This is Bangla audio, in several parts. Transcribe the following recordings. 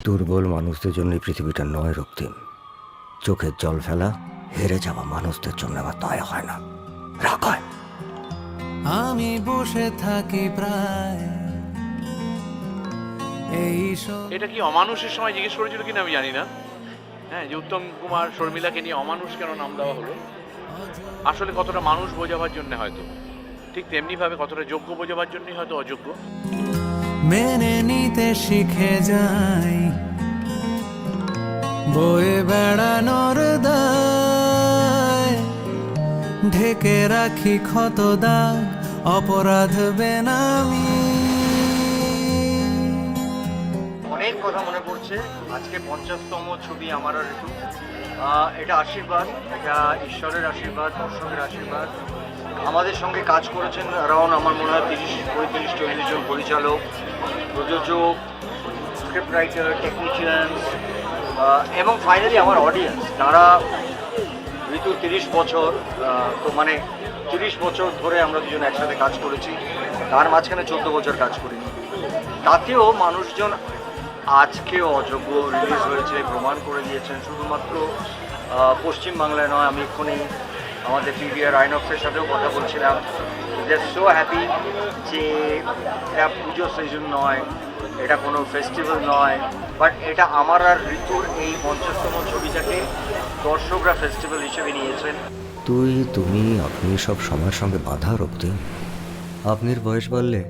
দুর্বল মানুষদের জন্য পৃথিবীটা নয় রক্তিম। চোখের জল ফেলা হেরে যাওয়া মানুষদের জন্য আমার দয়া হয় না, রাগ হয়। আমি বসে থাকি প্রায় এই এটা কি অমানুষের সময় জিজ্ঞেস করেছিল কিনা আমি জানি না। হ্যাঁ, যে উত্তম কুমার শর্মিলাকে নিয়ে অমানুষ কেন নাম দেওয়া হলো, আসলে কতটা মানুষ বোঝাবার জন্য হয়তো, ঠিক তেমনি ভাবে কতটা যোগ্য বোঝাবার জন্যই হয়তো অযোগ্য। মেনে নিতে শিখে যাই বয়ে বেড়ানোর দায়, ঢেকে রাখি ক্ষত দাগ অপরাধ বেনামি। অনেক কথা মনে পড়ছে। আজকে 50তম ছবি আমার আর ঋতু। এটা আশীর্বাদ, এটা ঈশ্বরের আশীর্বাদ, দর্শকের আশীর্বাদ। আমাদের সঙ্গে কাজ করেছেন অ্যারাউন্ড আমার মনে হয় 30-35-40 জন পরিচালক, প্রযোজক, স্ক্রিপ্ট রাইটার, টেকনিশিয়ানস এবং ফাইনালি আমার অডিয়েন্স। তারা ঋতুর 30 বছর, তো মানে 30 বছর ধরে আমরা দুজন একসাথে কাজ করেছি, তার মাঝখানে 14 বছর কাজ করিনি। তাতেও মানুষজন আজকেও অযোগ্য রিলিজ হয়েছে, প্রমাণ করে দিয়েছেন। শুধুমাত্র পশ্চিমবাংলায় নয়, আমি এক্ষুনি আমাদের পিভিআর আইনক্সের সাথেও কথা বলছিলাম। দে আর সো হ্যাপি যে এটা পুজো সিজন নয়, এটা কোনো ফেস্টিভ্যাল নয়, বাট এটা আমার আর ঋতুর এই 50তম ছবিটাকে দর্শকরা ফেস্টিভ্যাল হিসেবে নিয়েছেন। তুমি আপনি সব সময়ের সঙ্গে বাধা রক্তিম। আপনির বয়স বাড়লে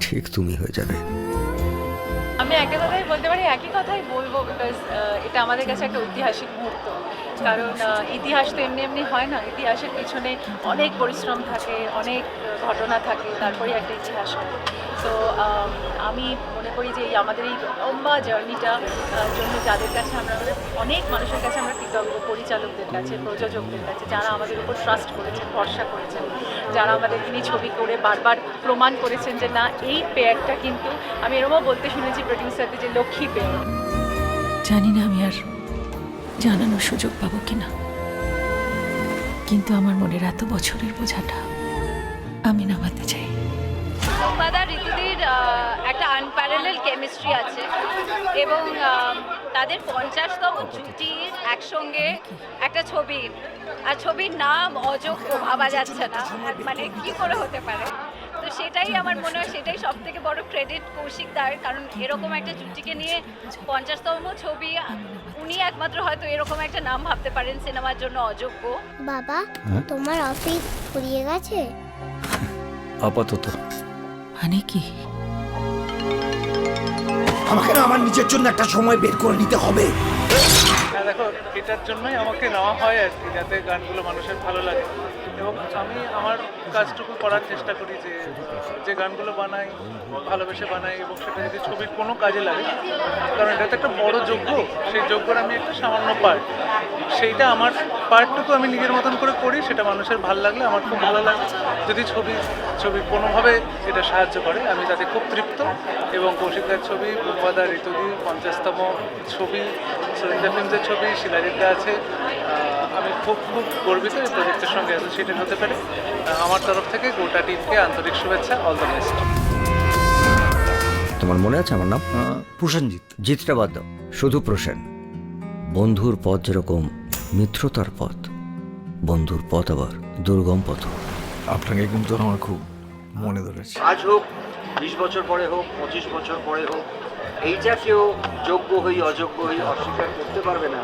ঠিক তুমি হয়ে যাবে। আমি একটা কথাই বলতে পারি, একই কথাই বলবো, বিকজ এটা আমাদের কাছে একটা ঐতিহাসিক মুহূর্ত। কারণ ইতিহাস তো এমনি এমনি হয় না, ইতিহাসের পিছনে অনেক পরিশ্রম থাকে, অনেক ঘটনা থাকে, তারপরেই একটা ইতিহাস হয়। তো আমি মনে করি যে আমাদের এই লম্বা জার্নিটা জন্য যাদের কাছে আমরা, অনেক মানুষের কাছে আমরা কৃতজ্ঞ, পরিচালকদের কাছে, প্রযোজকদের কাছে, যারা আমাদের উপর ট্রাস্ট করেছেন, ভরসা করেছেন, যারা আমাদের তিনি ছবি করে বারবার প্রমাণ করেছেন যে না, এই পেয়ারটা কিন্তু, আমি এরকমও বলতে শুনেছি প্রডিউসারদের যে লক্ষ্মী পেয়ার। জানি না আমি আর জানানোর সুযোগ পাবো কিনা, কিন্তু আমার মনের এত বছরের বোঝাটা আমি নামাতে চাই। সোমবাদা ঋতুদির একটা আনপ্যারালেল কেমিস্ট্রি আছে এবং তাদের 50তম জুটির একসঙ্গে একটা ছবি, আর ছবির নাম অযোগ্য, ভাবা যাচ্ছে না মানে কি করে হতে পারে। তো সেটাই আমার মনে হয়, সেটাই সব থেকে বড় ক্রেডিট কৌশিক দার, কারণ এরকম একটা জুটিকে নিয়ে 50তম ছবি, উনি একমাত্র হয়তো এরকম একটা নাম ভাবতে পারেন সিনেমার জন্য, অযোগ্য। বাবা, তোমার অফিস ফুরিয়ে গেছে? আপাতত। মানে কি? আমাকে না আমার নিজের জন্য একটা সময় বের করে নিতে হবে। হ্যাঁ দেখো, এটার জন্যই আমাকে নেওয়া হয় আর কি, যাতে গানগুলো মানুষের ভালো লাগে। এবং আমি আমার কাজটুকু করার চেষ্টা করি যে যে গানগুলো বানাই ভালোবেসে বানাই, এবং সেটা যদি ছবির কোনো কাজে লাগে, কারণ এটা তো একটা বড় যজ্ঞ, সেই যজ্ঞর আমি একটা সামান্য পার্ট, সেইটা আমার পার্টটুকু আমি নিজের মতন করে করি, সেটা মানুষের ভালো লাগলে আমার খুব ভালো লাগে। যদি ছবি কোনোভাবে এটা সাহায্য করে, আমি তাতে খুব তৃপ্ত। এবং কৌশিকদার ছবি, বুম্বাদা, ঋতুদি, 50তম ছবি, সুরিন্দা ফিল্মসের ছবি, শিলাজিৎদা আছে, আমি খুব গর্বিত এই প্রজেক্টের সঙ্গে অ্যাসোসিয়েটেড হতে পারে। আমার তরফ থেকে গোটা টিমকে আন্তরিক শুভেচ্ছা, অল দ্য বেস্ট। তোমার মনে আছে আমার নাম? প্রসেনজিৎ। জিতটা বাদ দাও, শুধু প্রসেন। বন্ধুর পথ যেরকম মিত্রতার পথ, বন্ধুর পথ আবার দুর্গম পথ। আপনাকে কিন্তু আমার খুব মনে ধরেছে। আজ হোক, 20 বছর পরে হোক, 25 বছর পরে হোক, এইটা কেউ যোগ্য হই অযোগ্য হই অস্বীকার করতে পারবে না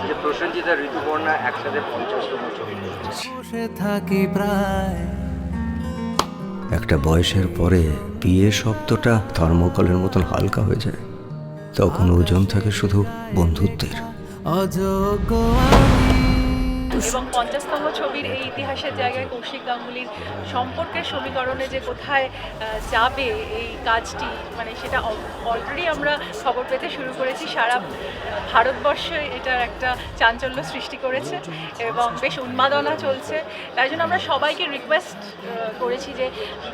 যে প্রসেনজিৎ আর ঋতুপর্ণা একসাথে 50তম ছবি। বসে থাকি প্রায় একটা বয়সের পরে বিয়ে শব্দটা থার্মোকলের মতন হালকা হয়ে যায়, তখন ওজন থাকে শুধু বন্ধুত্বের। অযোগ্য এবং 50তম ছবির এই ইতিহাসের জায়গায় কৌশিক গাঙ্গুলির সম্পর্কের সমীকরণে যে কোথায় যাবে এই কাজটি, মানে সেটা অলরেডি আমরা খবর পেতে শুরু করেছি। সারা ভারতবর্ষে এটার একটা চাঞ্চল্য সৃষ্টি করেছে এবং বেশ উন্মাদনা চলছে। তাই জন্য আমরা সবাইকে রিকোয়েস্ট করেছি যে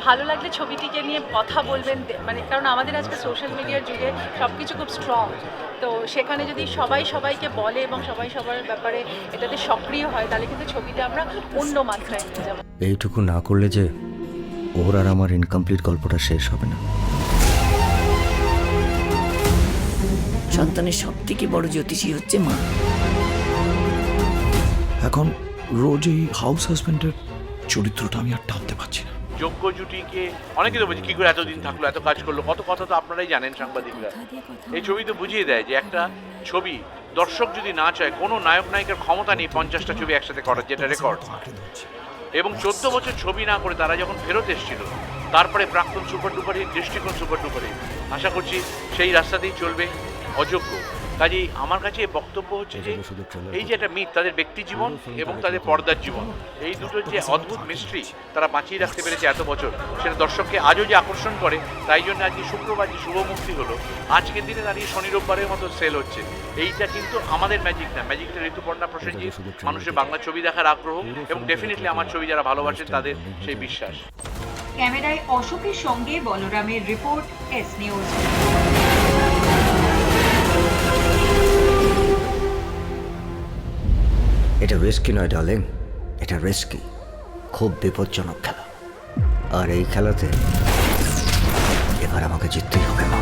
ভালো লাগলে ছবিটিকে নিয়ে কথা বলবেন, মানে কারণ আমাদের আজকে সোশ্যাল মিডিয়ার যুগে সব কিছু খুব স্ট্রং, তো সেখানে যদি সবাই সবাইকে বলে এবং সবাই সবার ব্যাপারে এটাতে সক্রিয় হয়, তাহলে কিন্তু ছবিটা আমরা অন্য মাত্রায় নিয়ে যাবো। এইটুকু না করলে যে ওর আর আমার ইনকমপ্লিট গল্পটা শেষ হবে না। সন্তানের সব থেকে বড় জ্যোতিষী হচ্ছে মা। এখন রোজ এই হাউস হাজবেন্ডের চরিত্রটা আমি আর টানতে পারছি না। যোগ্য জুটিকে অনেকে তো বলছে কী করে এতদিন থাকলো, এত কাজ করলো, কত কথা তো আপনারাই জানেন সাংবাদিকরা। এই ছবি তো বুঝিয়ে দেয় যে একটা ছবি দর্শক যদি না চায়, কোনো নায়ক নায়িকার ক্ষমতা নেই 50টা ছবি একসাথে করার, যেটা রেকর্ড। এবং 14 বছর ছবি না করে তারা যখন ফেরত এসেছিল, তারপরে প্রাক্তন সুপার ডুপার হিট, দৃষ্টিকোণ সুপার ডুপার হিট। আশা করছি সেই রাস্তাতেই চলবে অযোগ্য। কাজেই আমার কাছে বক্তব্য হচ্ছে যে এই যে একটা মিথ, তাদের ব্যক্তি জীবন এবং তাদের পর্দার জীবন, এই দুটোর যে অদ্ভুত মিস্ট্রি তারা বাঁচিয়ে রাখতে পেরেছে এত বছর, সেটা দর্শককে আজও যে আকর্ষণ করে। তাই জন্য আজকে শুক্রবার যে শুভ মুক্তি হলো, আজকের দিনে দাঁড়িয়ে শনি রোববারের মতো সেল হচ্ছে। এইটা কিন্তু আমাদের ম্যাজিক না, ম্যাজিকটা ঋতুপর্ণা প্রসেনজিৎ, মানুষের বাংলা ছবি দেখার আগ্রহ এবং ডেফিনেটলি আমার ছবি যারা ভালোবাসেন তাদের সেই বিশ্বাস। ক্যামেরায় অশোকের সঙ্গে বলরামের রিপোর্ট, এস নিউজ। এটা রিস্কি নয় ডার্লিং, এটা রিস্কি, খুব বিপজ্জনক খেলা। আর এই খেলাতে এবার আমাকে জিততেই হবে মা।